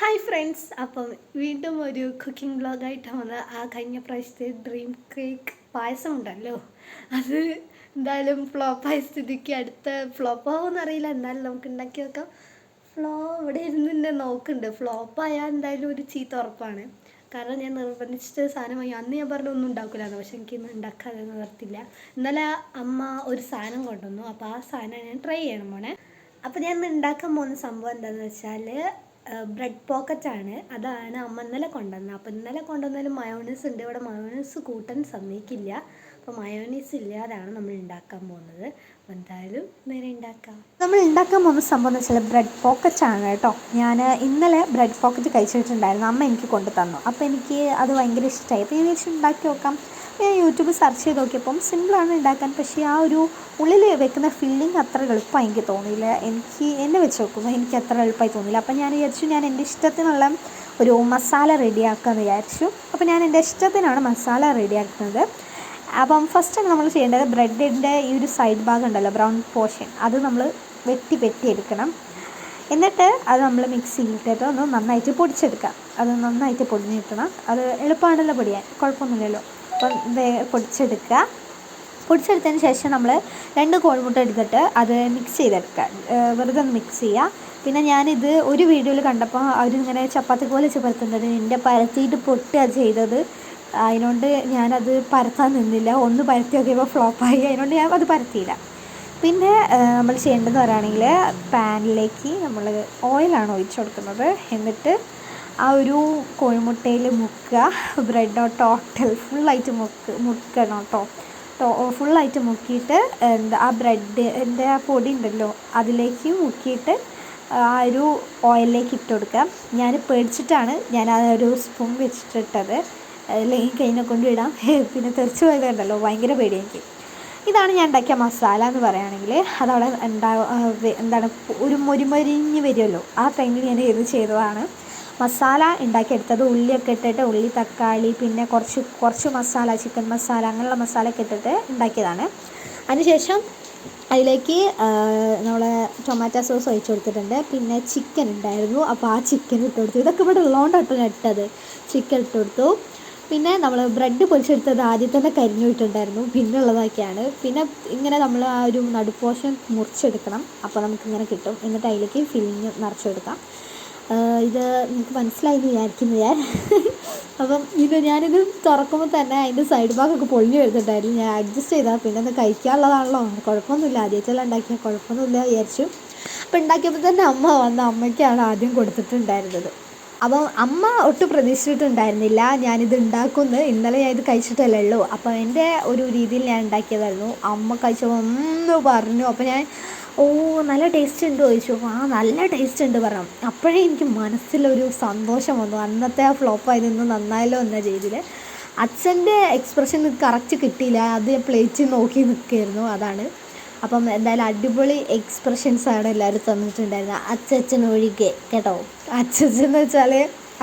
Hi friends, അപ്പം വീണ്ടും ഒരു കുക്കിംഗ് വ്ളോഗായിട്ടാണ് വന്നത്. കഴിഞ്ഞ പ്രാവശ്യത്തെ ഡ്രീം കേക്ക് പായസം ഉണ്ടല്ലോ, അത് എന്തായാലും ഫ്ലോപ്പായ സ്ഥിതിക്ക് അടുത്ത ഫ്ലോപ്പാവുമെന്ന് അറിയില്ല. എന്തായാലും നമുക്ക് ഉണ്ടാക്കി വെക്കാം. ഇവിടെ ഇരുന്ന് തന്നെ നോക്കുന്നുണ്ട്. ഫ്ലോപ്പായാൽ എന്തായാലും ഒരു ചീത്ത ഉറപ്പാണ്. കാരണം ഞാൻ നിർബന്ധിച്ചിട്ട് സാധനം വാങ്ങി. അന്ന് ഞാൻ പറഞ്ഞു ഒന്നും ഉണ്ടാക്കില്ലാന്ന്, പക്ഷെ എനിക്കിന്ന് ഉണ്ടാക്കാതെ നിർത്തില്ല. ഇന്നലെ അമ്മ ഒരു സാധനം കൊണ്ടുവന്നു, അപ്പോൾ ആ സാധനം ഞാൻ ട്രൈ ചെയ്യണം മോനെ. അപ്പോൾ ഞാൻ ഇന്ന് ഉണ്ടാക്കാൻ പോകുന്ന സംഭവം എന്താണെന്ന് വെച്ചാൽ ബ്രെഡ് പോക്കറ്റാണ്. അതാണ് അമ്മ ഇന്നലെ കൊണ്ടുവന്നത്. അപ്പോൾ ഇന്നലെ കൊണ്ടുവന്നതിൽ മയോണീസ് ഉണ്ട്. ഇവിടെ മയോണീസ് കൂട്ടാൻ സമ്മതിക്കില്ല. അപ്പോൾ മയോണീസ് ഇല്ലാതാണ് നമ്മൾ ഉണ്ടാക്കാൻ പോകുന്നത്. അപ്പോൾ എന്തായാലും നേരെ ഉണ്ടാക്കാം. നമ്മൾ ഉണ്ടാക്കാൻ പോകുന്ന സംഭവം എന്ന് വെച്ചാൽ ബ്രെഡ് പോക്കറ്റാണ് കേട്ടോ. ഞാൻ ഇന്നലെ ബ്രെഡ് പോക്കറ്റ് കഴിച്ചിട്ടുണ്ടായിരുന്നു. അമ്മ എനിക്ക് കൊണ്ടു തന്നു. അപ്പോൾ എനിക്ക് അത് ഭയങ്കര ഇഷ്ടമായി. അപ്പോൾ ഞാൻ വിചാരിച്ചു ഉണ്ടാക്കി നോക്കാം. ഞാൻ യൂട്യൂബ് സെർച്ച് ചെയ്ത് നോക്കിയപ്പം സിമ്പിളാണ് ഉണ്ടാക്കാൻ. പക്ഷേ ആ ഒരു ഉള്ളിൽ വെക്കുന്ന ഫില്ലിങ് അത്ര എളുപ്പമായി എനിക്ക് തോന്നിയില്ല. എന്നെ വെച്ച് നോക്കുമ്പോൾ എനിക്ക് അത്ര എളുപ്പമായി തോന്നിയില്ല. അപ്പോൾ ഞാൻ വിചാരിച്ചു ഞാൻ എൻ്റെ ഇഷ്ടത്തിനുള്ള ഒരു മസാല റെഡിയാക്കാമെന്ന് വിചാരിച്ചു. അപ്പോൾ ഞാൻ എൻ്റെ ഇഷ്ടത്തിനാണ് മസാല റെഡിയാക്കുന്നത്. അപ്പം ഫസ്റ്റ് നമ്മൾ ചെയ്യേണ്ടത് ബ്രെഡിൻ്റെ ഈ ഒരു സൈഡ് ഭാഗം ഉണ്ടല്ലോ, ബ്രൗൺ പോർഷൻ, അത് നമ്മൾ വെട്ടിയെടുക്കണം. എന്നിട്ട് അത് നമ്മൾ മിക്സിയിലിട്ടിട്ട് ഒന്ന് നന്നായിട്ട് പൊടിച്ചെടുക്കാം. അത് നന്നായിട്ട് പൊടിഞ്ഞ് കിട്ടണം. അത് എളുപ്പമാണല്ലോ പൊടിയാൻ, കുഴപ്പമൊന്നുമില്ലല്ലോ. അപ്പം പൊടിച്ചെടുത്തതിന് ശേഷം നമ്മൾ 2 കോഴിമുട്ട എടുത്തിട്ട് അത് മിക്സ് ചെയ്തെടുക്കുക. വെറുതെ ഒന്ന് മിക്സ് ചെയ്യുക. പിന്നെ ഞാനിത് ഒരു വീഡിയോയിൽ കണ്ടപ്പോൾ അവരിങ്ങനെ ചപ്പാത്തി പോലെ പരത്തുന്നത്, എൻ്റെ പരത്തിയിട്ട് പൊട്ടുക ചെയ്തത്. അതിനോണ്ട് ഞാനത് പരത്താൻ നിന്നില്ല. ഒന്ന് പരത്തി നോക്കിയപ്പോൾ ഫ്ലോപ്പായി. അതിനോണ്ട് ഞാൻ അത് പരത്തിയില്ല. പിന്നെ നമ്മൾ ചെയ്യേണ്ടതെന്ന് പറയുകയാണെങ്കിൽ പാനിലേക്ക് നമ്മൾ ഓയിലാണ് ഒഴിച്ചു കൊടുക്കുന്നത്. എന്നിട്ട് ആ ഒരു കോഴിമുട്ടയിൽ മുക്കുക. ബ്രെഡ് ടോട്ടൽ ഫുള്ളായിട്ട് മുക്കണം കേട്ടോ. ഫുള്ളായിട്ട് മുക്കിയിട്ട് ആ ബ്രെഡിൻ്റെ ആ പൊടി ഉണ്ടല്ലോ അതിലേക്ക് മുക്കിയിട്ട് ആ ഒരു ഓയിലിലേക്ക് ഇട്ട് കൊടുക്കുക. ഞാൻ പേടിച്ചിട്ടാണ് ഞാൻ ആ ഒരു സ്പൂൺ വെച്ചിട്ടിട്ടത്. അല്ലെങ്കിൽ കൈനെ കൊണ്ട് ഇടാം, പിന്നെ തെറിച്ച് പോയതുണ്ടല്ലോ, ഭയങ്കര പേടി എനിക്ക്. ഇതാണ് ഞാൻ ഉണ്ടാക്കിയ മസാല എന്ന് പറയുകയാണെങ്കിൽ. അതവിടെ എന്താണ് ഒരു മൊരിഞ്ഞ് വരുമല്ലോ, ആ ടൈമിൽ ഞാൻ ഇത് ചെയ്തതാണ്. മസാല ഉണ്ടാക്കിയെടുത്തത് ഉള്ളിയൊക്കെ ഇട്ടിട്ട്, ഉള്ളി, തക്കാളി, പിന്നെ കുറച്ച് മസാല, ചിക്കൻ മസാല, അങ്ങനെയുള്ള മസാല ഒക്കെ ഇട്ടിട്ട് ഉണ്ടാക്കിയതാണ്. അതിനുശേഷം അതിലേക്ക് നമ്മൾ ടൊമാറ്റോ സോസ് ഒഴിച്ച് കൊടുത്തിട്ടുണ്ട്. പിന്നെ ചിക്കൻ ഉണ്ടായിരുന്നു, അപ്പോൾ ആ ചിക്കൻ ഇട്ട് കൊടുത്തു. ഇതൊക്കെ ഇവിടെ ഉള്ളതുകൊണ്ടാട്ടോ ഇട്ടത്. ചിക്കൻ ഇട്ട് കൊടുത്തു. പിന്നെ നമ്മൾ ബ്രെഡ് പൊരിച്ചെടുത്തത് ആദ്യം തന്നെ കരിഞ്ഞു വിട്ടിട്ടുണ്ടായിരുന്നു. പിന്നെ ഉള്ളതൊക്കെയാണ്. പിന്നെ ഇങ്ങനെ നമ്മൾ ആ ഒരു നടുപ്പോർഷൻ മുറിച്ചെടുക്കണം. അപ്പോൾ നമുക്കിങ്ങനെ കിട്ടും. എന്നിട്ട് അതിലേക്ക് ഫില്ലിങ് നിറച്ചെടുക്കാം. ഇത് നിങ്ങൾക്ക് മനസ്സിലായി എന്ന് വിചാരിക്കുന്നു ഞാൻ. അപ്പം ഞാനിത് തുറക്കുമ്പോൾ തന്നെ അതിൻ്റെ സൈഡ് ഭാഗമൊക്കെ പൊളിഞ്ഞു വരുന്നുണ്ടായിരുന്നു. ഞാൻ അഡ്ജസ്റ്റ് ചെയ്താൽ പിന്നെ അത് കഴിക്കാനുള്ളതാണല്ലോ, കുഴപ്പമൊന്നുമില്ല, ആദ്യമായിട്ടെല്ലാം ഉണ്ടാക്കിയാൽ കുഴപ്പമൊന്നുമില്ല വിചാരിച്ചു. അപ്പോൾ ഉണ്ടാക്കിയപ്പോൾ തന്നെ അമ്മ വന്ന് അമ്മയ്ക്കാണ് ആദ്യം കൊടുത്തിട്ടുണ്ടായിരുന്നത്. അപ്പം അമ്മ ഒട്ടും പ്രതീക്ഷിച്ചിട്ടുണ്ടായിരുന്നില്ല ഞാനിത് ഉണ്ടാക്കുമെന്ന്. ഇന്നലെ ഞാൻ ഇത് കഴിച്ചിട്ടല്ലേ ഉള്ളൂ. അപ്പോൾ എൻ്റെ ഒരു രീതിയിൽ ഞാൻ ഉണ്ടാക്കിയതായിരുന്നു. അമ്മ കഴിച്ചപ്പോൾ ഒന്ന് പറഞ്ഞു. അപ്പോൾ ഞാൻ നല്ല ടേസ്റ്റ് ഉണ്ട് ചോദിച്ചു. നല്ല ടേസ്റ്റ് ഉണ്ട് പറഞ്ഞു. അപ്പോഴേ എനിക്ക് മനസ്സിലൊരു സന്തോഷം വന്നു. അന്നത്തെ ആ ഫ്ലോപ്പായതൊന്നും നന്നായല്ലോ എന്ന രീതിയിൽ. അച്ഛൻ്റെ എക്സ്പ്രഷൻ കറക്റ്റ് കിട്ടിയില്ല. അത് പ്ലേറ്റിൽ നോക്കി നിൽക്കുകയായിരുന്നു, അതാണ്. അപ്പം എന്തായാലും അടിപൊളി എക്സ്പ്രഷൻസാണ് എല്ലാവരും തന്നിട്ടുണ്ടായിരുന്നത്, അച്ഛൻ ഒഴികെ കേട്ടോ. അച്ഛൻ വെച്ചാൽ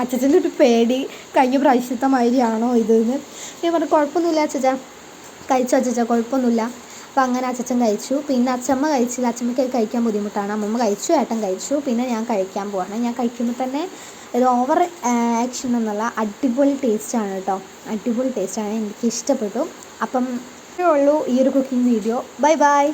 അച്ഛൻ്റെ ഒരു പേടി, കഴിഞ്ഞ പ്രാവശ്യത്തെ മാതിരിയാണോ ഇതെന്ന് ഞാൻ പറഞ്ഞു. കുഴപ്പമൊന്നുമില്ല അച്ഛാ, കഴിച്ചു അച്ഛാ, കുഴപ്പമൊന്നുമില്ല. അപ്പോൾ അങ്ങനെ അച്ഛൻ കഴിച്ചു. പിന്നെ അച്ഛമ്മ കഴിച്ചില്ല, അച്ഛമ്മയ്ക്ക് കഴിക്കാൻ ബുദ്ധിമുട്ടാണ്. അമ്മമ്മ കഴിച്ചു, ഏട്ടൻ കഴിച്ചു. പിന്നെ ഞാൻ കഴിക്കാൻ പോവാണ്. ഞാൻ കഴിക്കുമ്പോൾ തന്നെ ഇത് ഓവർ ആക്ഷൻ എന്നുള്ള അടിപൊളി ടേസ്റ്റാണ് കേട്ടോ. അടിപൊളി ടേസ്റ്റാണ്, എനിക്ക് ഇഷ്ടപ്പെട്ടു. അപ്പം ഇത്രയേ ഉള്ളൂ ഈ ഒരു കുക്കിംഗ് വീഡിയോ. Bye bye.